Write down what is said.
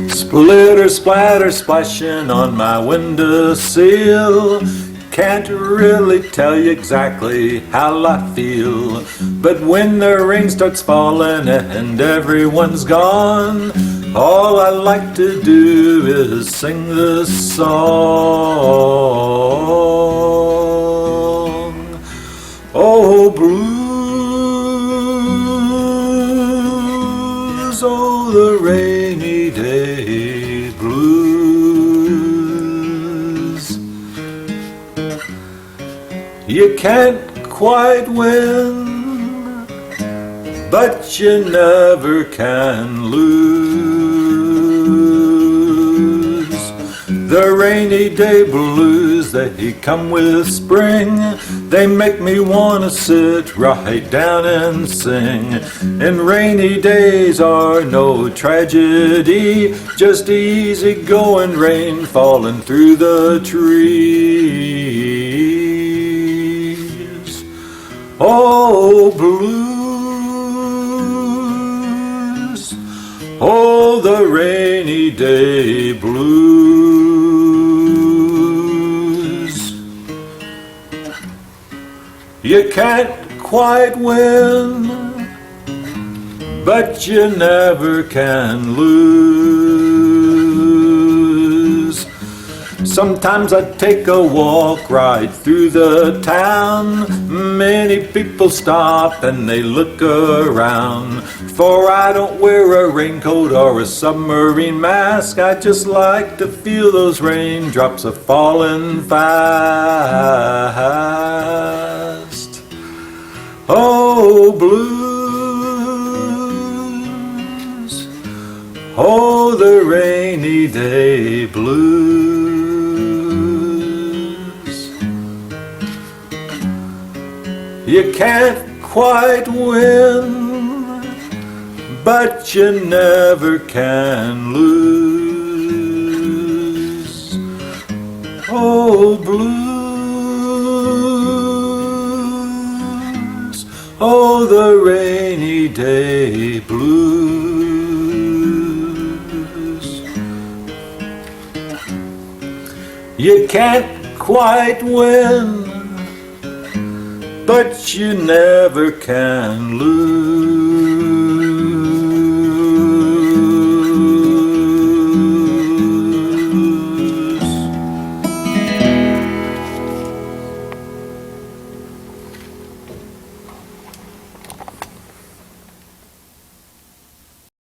Splitter, splatter, splashing on my windowsill. Can't really tell you exactly how I feel, but when the rain starts falling and everyone's gone, all I like to do is sing this song. Oh, blues, oh, the rainy day blues. You can't quite win, but you never can lose. The rainy day blues, they come with spring. They make me wanna sit right down and sing. And rainy days are no tragedy, just easy going rain falling through the trees. Oh, blues, oh, the rainy day blues. You can't quite win, but you never can lose. Sometimes I take a walk right through the town. Many people stop and they look around, for I don't wear a raincoat or a submarine mask. I just like to feel those raindrops a falling fast. Oh, blues, oh, the rainy day blues. You can't quite win, but you never can lose. Oh, blues, oh, the rainy day blues. You can't quite win, but you never can lose.